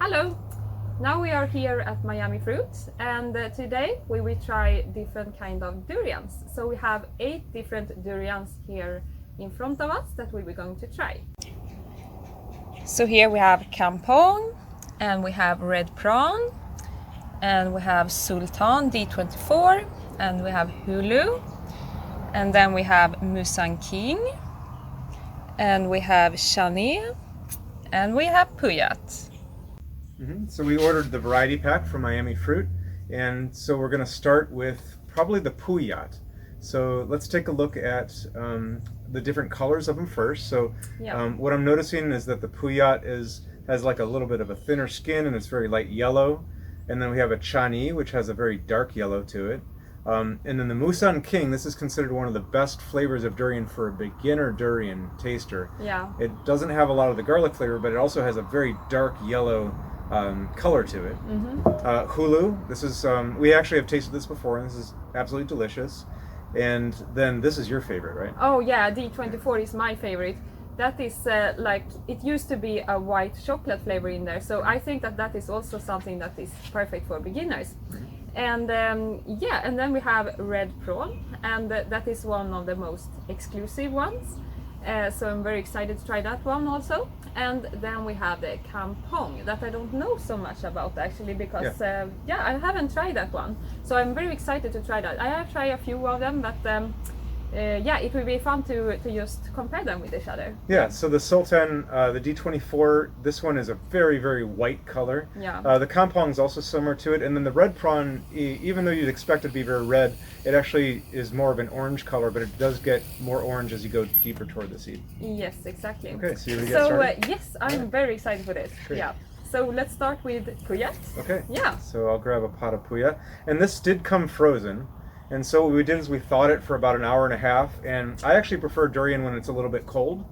Hello! Now we are here at Miami Fruit, and today we will try different kind of durians. So we have 8 different durians here in front of us that we were going to try. So here we have Kampong, and we have red prawn, and we have Sultan D24, and we have Hulu, and then we have Mushang King, and we have Chani, and we have Puyat. So we ordered the variety pack from Miami Fruit, and so we're going to start with probably the Puyat. So let's take a look at the different colors of them first. So what I'm noticing is that the Puyat has like a little bit of a thinner skin and it's very light yellow. And then we have a Chani, which has a very dark yellow to it. And then the Mushang King, this is considered one of the best flavors of durian for a beginner durian taster. Yeah. It doesn't have a lot of the garlic flavor, but it also has a very dark yellow color to it. Hulu, this is we actually have tasted this before, and this is absolutely delicious. And then this is your favorite, right? Oh yeah, D24 is my favorite. That is like, it used to be a white chocolate flavor in there, so I think that is also something that is perfect for beginners. And yeah, and then we have red prawn, and that is one of the most exclusive ones. So I'm very excited to try that one also. And then we have the Kampong that I don't know so much about actually, because I haven't tried that one. So I'm very excited to try that. I have tried a few of them, but yeah, it will be fun to just compare them with each other. Yeah, so the Sultan, the D24, this one is a very, very white color. Yeah. The Kampong is also similar to it. And then the red prawn, even though you'd expect it to be very red, it actually is more of an orange color, but it does get more orange as you go deeper toward the seed. Yes, exactly. Okay, so you ready to get started? Yes, I'm very excited for this. Great. Yeah. So let's start with Puyat. Okay. Yeah. So I'll grab a pot of Puyat. And this did come frozen. And so what we did is we thawed it for about an hour and a half, and I actually prefer durian when it's a little bit cold.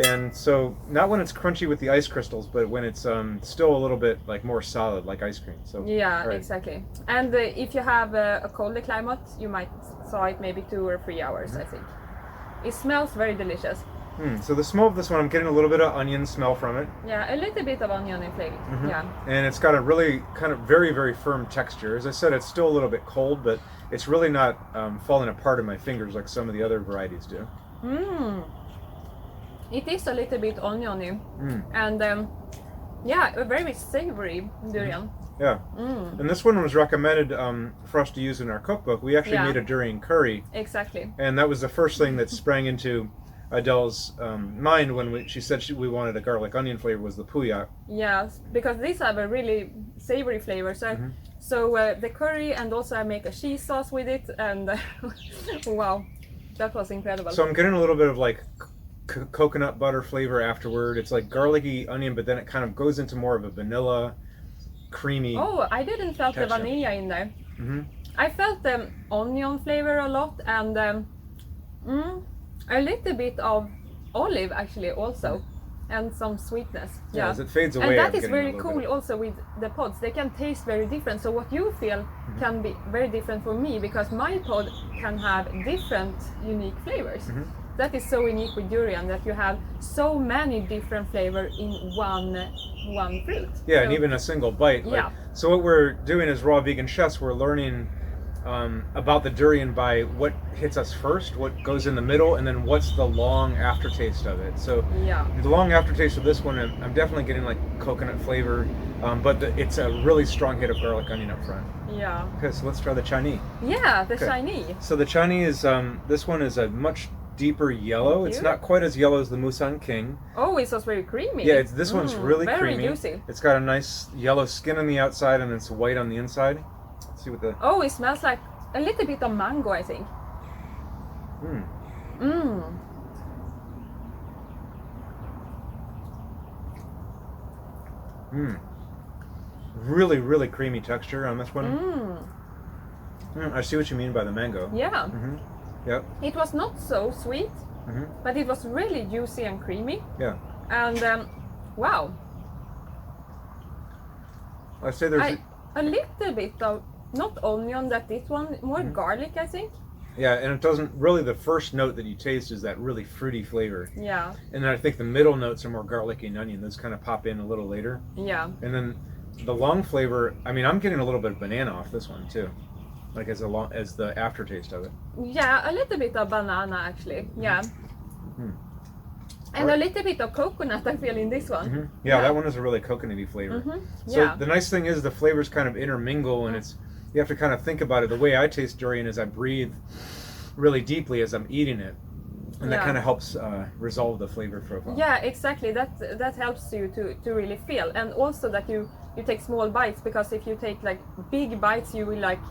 And so not when it's crunchy with the ice crystals, but when it's still a little bit like more solid, like ice cream. So yeah, exactly. And if you have a colder climate, you might thaw it maybe 2 or 3 hours. I think it smells very delicious. So the smell of this one, I'm getting a little bit of onion smell from it. Yeah, a little bit of onion in flavor. Yeah. And it's got a really kind of very, very firm texture. As I said, it's still a little bit cold, but it's really not falling apart in my fingers like some of the other varieties do. It is a little bit oniony, and yeah, a very savory durian. Yeah. And this one was recommended for us to use in our cookbook. We actually made a Durian Curry. Exactly. And that was the first thing that sprang into Adele's mind when she said we wanted a garlic onion flavor, was the Puyat. Yes, because these have a really savory flavor. So, the curry, and also I make a cheese sauce with it, and wow, that was incredible. So I'm getting a little bit of like coconut butter flavor afterward. It's like garlicky onion, but then it kind of goes into more of a vanilla, creamy. Oh, I didn't felt texture. the vanilla in there. I felt the onion flavor a lot, and a little bit of olive actually also, and some sweetness. Yeah, as it fades away. And that is very cool also with the pods. They can taste very different. So what you feel can be very different for me, because my pod can have different unique flavors. That is so unique with durian, that you have so many different flavors in one fruit. Yeah, and even a single bite. Yeah. So what we're doing as raw vegan chefs, we're learning about the durian by what hits us first, what goes in the middle, and then what's the long aftertaste of it. So the long aftertaste of this one, I'm definitely getting like coconut flavor, but it's a really strong hit of garlic onion up front. Yeah. Okay, so let's try the Chani. Yeah, the Chani. So the Chani is, this one is a much deeper yellow. It's not quite as yellow as the Mushang King. Oh, it was very creamy. Yeah, this one's really very creamy. Juicy. It's got a nice yellow skin on the outside and it's white on the inside. Let's see what the... Oh, it smells like a little bit of mango, I think. Really, really creamy texture on this one. I see what you mean by the mango. Yeah. Yep. It was not so sweet, but it was really juicy and creamy. Yeah. And wow. I'd say there's a little bit of, not onion, that this one, more garlic, I think. Yeah, and it doesn't really. The first note that you taste is that really fruity flavor. Yeah. And then I think the middle notes are more garlicky and onion. Those kind of pop in a little later. Yeah. And then the long flavor. I mean, I'm getting a little bit of banana off this one too, like as the aftertaste of it. Yeah, a little bit of banana actually. Yeah. Mm. And a little bit of coconut I feel in this one. Mm-hmm. Yeah, that one is a really coconutty flavor. So Yeah. the nice thing is the flavors kind of intermingle, and you have to kind of think about it. The way I taste durian is I breathe really deeply as I'm eating it, and that kind of helps resolve the flavor profile. Yeah, exactly. That helps you to really feel, and also that you take small bites, because if you take like big bites, you will like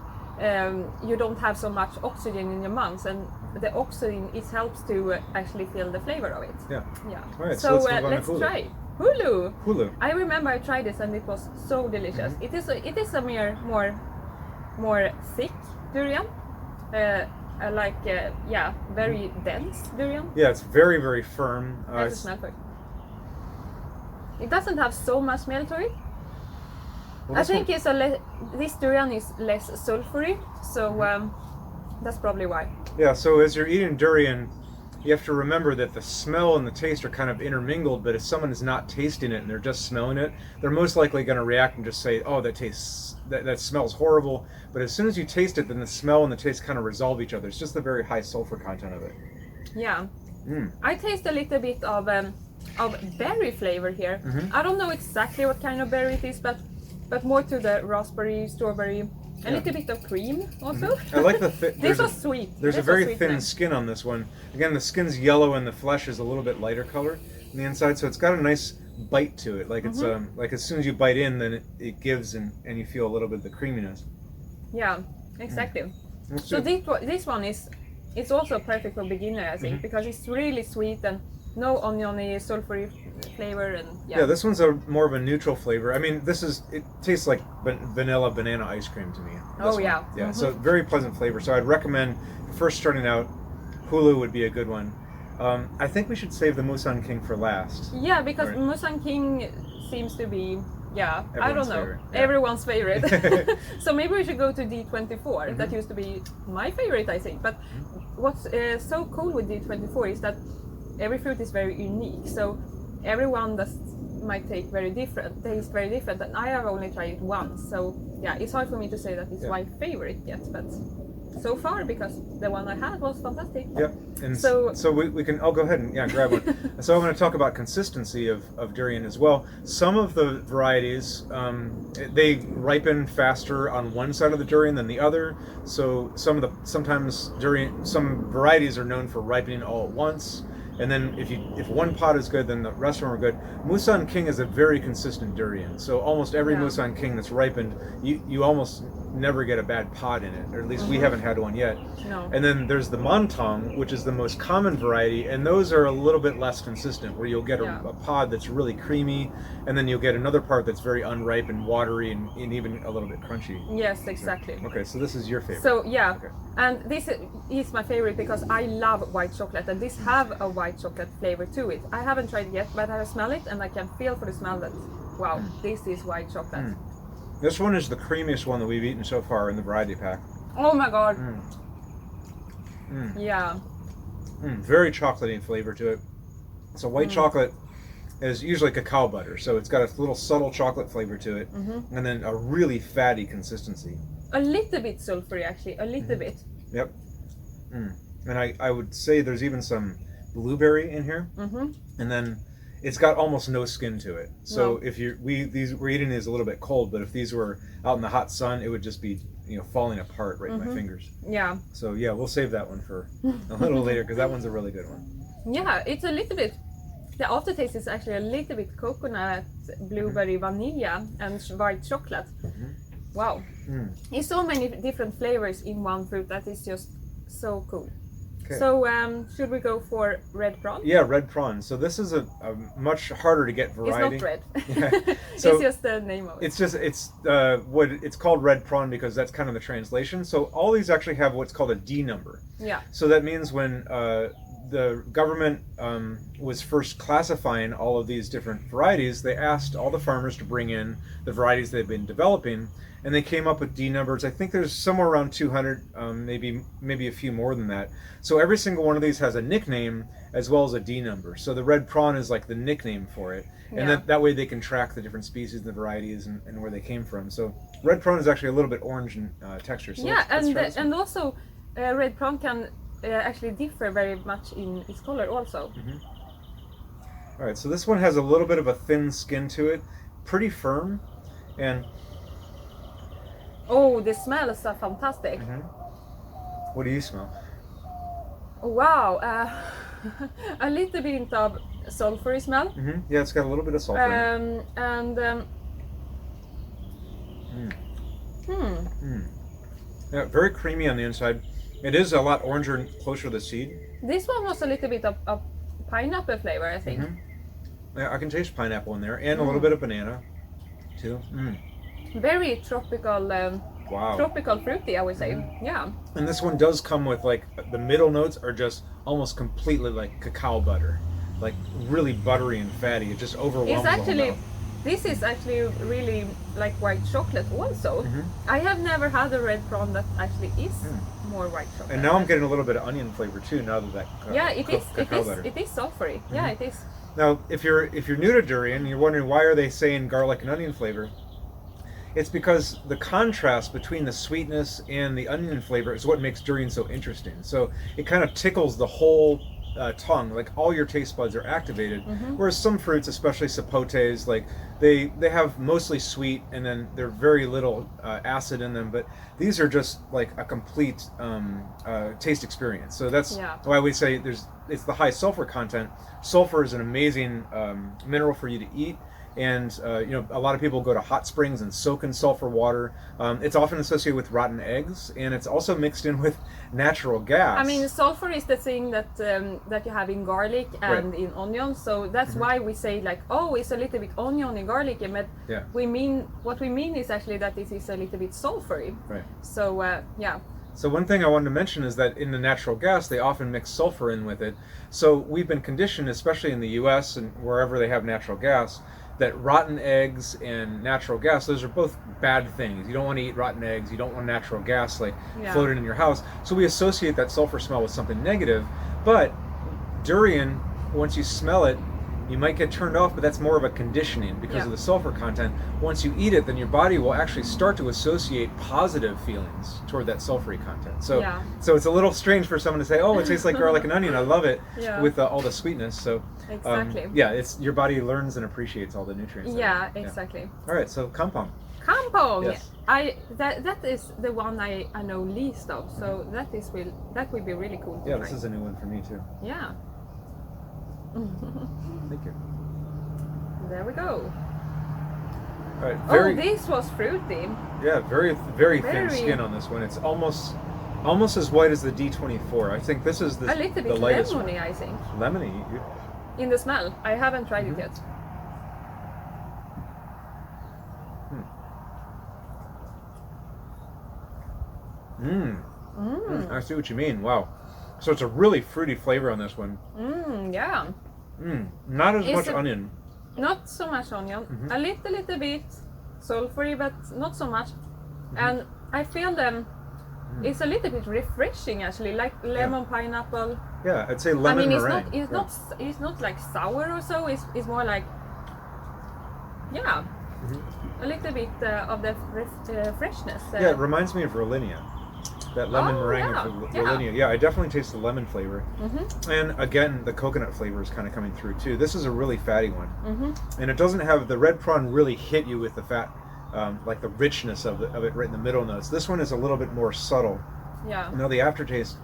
you don't have so much oxygen in your mouth, and the oxygen it helps to actually feel the flavor of it. Yeah. Yeah. All right. So let's let's try hulu. Hulu. I remember I tried this and it was so delicious. It is a more thick durian. Very dense durian. Yeah, it's very, very firm. Let's smell first. It doesn't have so much smell to it. Well, I think this durian is less sulfury, so that's probably why. Yeah, so as you're eating durian, you have to remember that the smell and the taste are kind of intermingled, but if someone is not tasting it and they're just smelling it, they're most likely going to react and just say, oh, that smells horrible. But as soon as you taste it, then the smell and the taste kind of resolve each other. It's just the very high sulfur content of it. Yeah. I taste a little bit of berry flavor here. I don't know exactly what kind of berry it is, but more to the raspberry, strawberry, a little bit of cream also. I like this was sweet. There's a very thin skin on this one. Again, the skin's yellow and the flesh is a little bit lighter color on the inside, so it's got a nice bite to it. Like it's like as soon as you bite in, then it gives and you feel a little bit of the creaminess. Yeah, exactly. So this one it's also perfect for beginner, I think, because it's really sweet and no oniony, sulfury flavor, and yeah, this one's more of a neutral flavor. I mean, it tastes like vanilla banana ice cream to me. Yeah. So very pleasant flavor. So I'd recommend, first starting out, hulu would be a good one. I think we should save the Mushang King for last. Yeah, because Mushang King seems to be everyone's favorite. So maybe we should go to D24. That used to be my favorite, I think. But what's so cool with D24 is that every fruit is very unique. So everyone might taste very different, and I have only tried it once. So yeah, it's hard for me to say that it's my favorite yet, but so far, because the one I had was fantastic. Yeah, and so we can. I'll go ahead and grab one. So I'm going to talk about consistency of durian as well. Some of the varieties they ripen faster on one side of the durian than the other. So some varieties are known for ripening all at once. And then if one pod is good, then the rest of them are good. Mushang King is a very consistent durian. So almost every Mushang King that's ripened, you almost never get a bad pod in it, or at least we haven't had one yet. No. And then there's the Montong, which is the most common variety, and those are a little bit less consistent, where you'll get a pod that's really creamy, and then you'll get another part that's very unripe and watery and even a little bit crunchy. Yes, exactly. Okay, so this is your favorite. So and this is my favorite because I love white chocolate, and this have a white chocolate flavor to it. I haven't tried it yet, but I smell it and I can feel for the smell that, wow, this is white chocolate. This one is the creamiest one that we've eaten so far in the variety pack. Oh my god. Yeah. Very chocolatey flavor to it. So white chocolate is usually cacao butter, so it's got a little subtle chocolate flavor to it, and then a really fatty consistency. A little bit sulfury, actually, a little bit. Yep. And I would say there's even some blueberry in here, and then it's got almost no skin to it. So if we're eating these a little bit cold, but if these were out in the hot sun, it would just be falling apart right in my fingers. Yeah. So yeah, we'll save that one for a little later, because that one's a really good one. Yeah, it's a little bit. The aftertaste is actually a little bit coconut, blueberry, vanilla, and white chocolate. Wow. It's so many different flavors in one fruit that is just so cool. Okay. So should we go for red prawn? Yeah, red prawn. So this is a much harder to get variety. It's not red. So it's just the name of it. It's called red prawn because that's kind of the translation. So all these actually have what's called a D number. Yeah. So that means when the government was first classifying all of these different varieties, they asked all the farmers to bring in the varieties they've been developing, and they came up with D numbers. I think there's somewhere around 200, maybe a few more than that. So every single one of these has a nickname as well as a D number. So the red prawn is like the nickname for it, and that way they can track the different species and the varieties and where they came from. So red prawn is actually a little bit orange in texture. So and also red prawn can actually differ very much in its color also. All right, so this one has a little bit of a thin skin to it, pretty firm, and oh, the smell is fantastic. What do you smell? Wow, a little bit of sulfury smell. Yeah, it's got a little bit of sulfur in it. And Yeah, very creamy on the inside. It is a lot oranger and closer to the seed. This one was a little bit of pineapple flavor, I think. Yeah, I can taste pineapple in there, and a little bit of banana, too. Very tropical, Wow. tropical fruity, I would say. Yeah. And this one does come with, like, the middle notes are just almost completely like cacao butter, like really buttery and fatty. It just overwhelms It's actually, the whole mouth. this is actually really like white chocolate also. I have never had a red prawn that actually is more white chocolate. And now I'm getting a little bit of onion flavor too. Now that yeah, it is. cacao butter. It is sulfury. Yeah, it is. Now, if you're new to durian, you're wondering why are they saying garlic and onion flavor? It's because the contrast between the sweetness and the onion flavor is what makes durian so interesting. So it kind of tickles the whole tongue, like all your taste buds are activated. Whereas some fruits, especially sapotes, like they have mostly sweet and then they're very little acid in them. But these are just like a complete taste experience. So that's why we say it's the high sulfur content. Sulfur is an amazing mineral for you to eat. And a lot of people go to hot springs and soak in sulfur water. It's often associated with rotten eggs, and it's also mixed in with natural gas. I mean, sulfur is the thing that you have in garlic and in onions. So that's why we say like, oh, it's a little bit onion and garlic, but what we mean is actually that it is a little bit sulfury. Right. So yeah. So one thing I wanted to mention is that in the natural gas, they often mix sulfur in with it. So we've been conditioned, especially in the U.S. and wherever they have natural gas, that rotten eggs and natural gas, those are both bad things. You don't want to eat rotten eggs. You don't want natural gas floating in your house. So we associate that sulfur smell with something negative. But durian, once you smell it, you might get turned off, but that's more of a conditioning because of the sulfur content. Once you eat it, then your body will actually start to associate positive feelings toward that sulfury content. So it's a little strange for someone to say, oh, it tastes like garlic and onion. I love it with all the sweetness. So exactly. It's your body learns and appreciates all the nutrients. Yeah, exactly. All right, so kampong. Kampong. Yes. That is the one I know least of. So that will be really cool to try. This is a new one for me too. Yeah. Thank you. There we go. All right, this was fruity. Yeah, very thin skin on this one. It's almost as white as the D24. I think this is the a little bit lightest lemony, one. I think. Lemony? In the smell. I haven't tried it yet. I see what you mean. Wow. So it's a really fruity flavor on this one. Yeah. Not as much onion. Not so much onion. A little bit sulfury, but not so much. And I feel it's a little bit refreshing actually, like lemon pineapple. Yeah, I'd say lemon meringue. It's not like sour or so. It's more like a little bit of the freshness. Yeah, it reminds me of Rollinia. That lemon meringue of Rollinia. Yeah, I definitely taste the lemon flavor. And again, the coconut flavor is kind of coming through too. This is a really fatty one. And it doesn't have, the red prawn really hit you with the fat, like the richness of it right in the middle notes. This one is a little bit more subtle. Yeah. Now the aftertaste,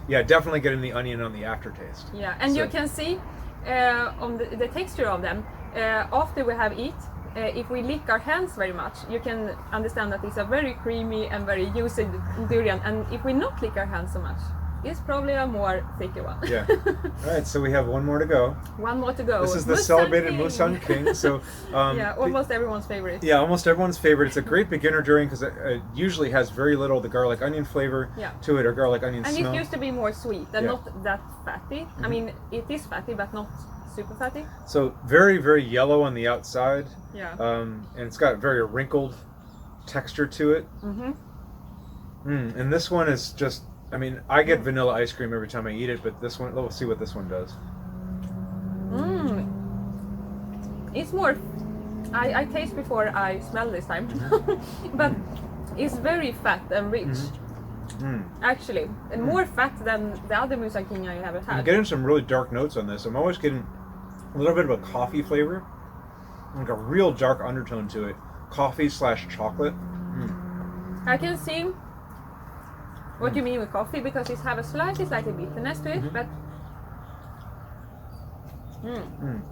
definitely getting the onion on the aftertaste. Yeah, and you can see on the texture of them, after we have eaten, if we lick our hands very much, you can understand that it's a very creamy and very juicy durian. And if we not lick our hands so much, is probably a more thicker one. Yeah. All right, so we have one more to go. One more to go. This is the Mushang celebrated King. Mushang King. So yeah, almost everyone's favorite. yeah, almost everyone's favorite. It's a great beginner durian because it usually has very little the garlic onion flavor to it, or garlic onion and smell. it used to be more sweet and Yeah. not that fatty. I mean, it is fatty, but not super fatty. So very, very yellow on the outside. Yeah. And it's got a very wrinkled texture to it. And this one is just, I mean, I get vanilla ice cream every time I eat it, but this one, we'll see what this one does. It's more, I taste before I smell this time, but it's very fat and rich. Actually, and more fat than the other Mushang King I ever had. I'm getting some really dark notes on this. I'm always getting a little bit of a coffee flavor, like a real dark undertone to it. Coffee / chocolate. I can see what you mean with coffee because it has a slightly bitterness to it, but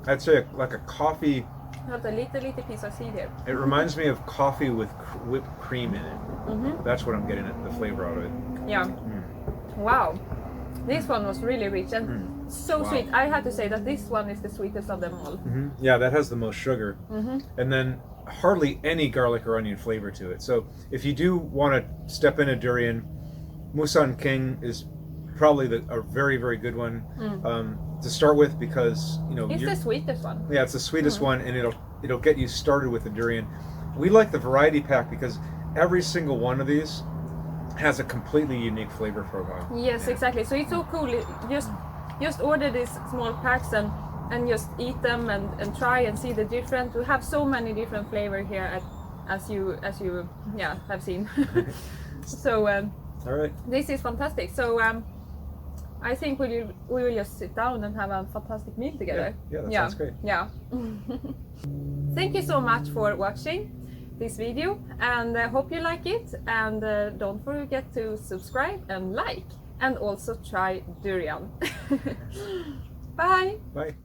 I'd say like a coffee. not a little piece of seed here. It reminds me of coffee with whipped cream in it. That's what I'm getting at, the flavor out of it. Yeah. Wow. This one was really rich and so sweet. I had to say that this one is the sweetest of them all. Yeah, that has the most sugar. And then hardly any garlic or onion flavor to it. So if you do want to step in a durian, Mushang King is probably a very, very good one to start with because, you know, it's the sweetest one. Yeah, it's the sweetest one, and it'll get you started with the durian. We like the variety pack because every single one of these has a completely unique flavor profile. Yes, exactly. So it's so cool. Just order these small packs and just eat them and try and see the different. We have so many different flavor here as you have seen. So all right. this is fantastic. So I think we will just sit down and have a fantastic meal together. Yeah, that sounds great. Yeah. Thank you so much for watching this video, and I hope you like it. And don't forget to subscribe and like, and also try durian. Bye. Bye.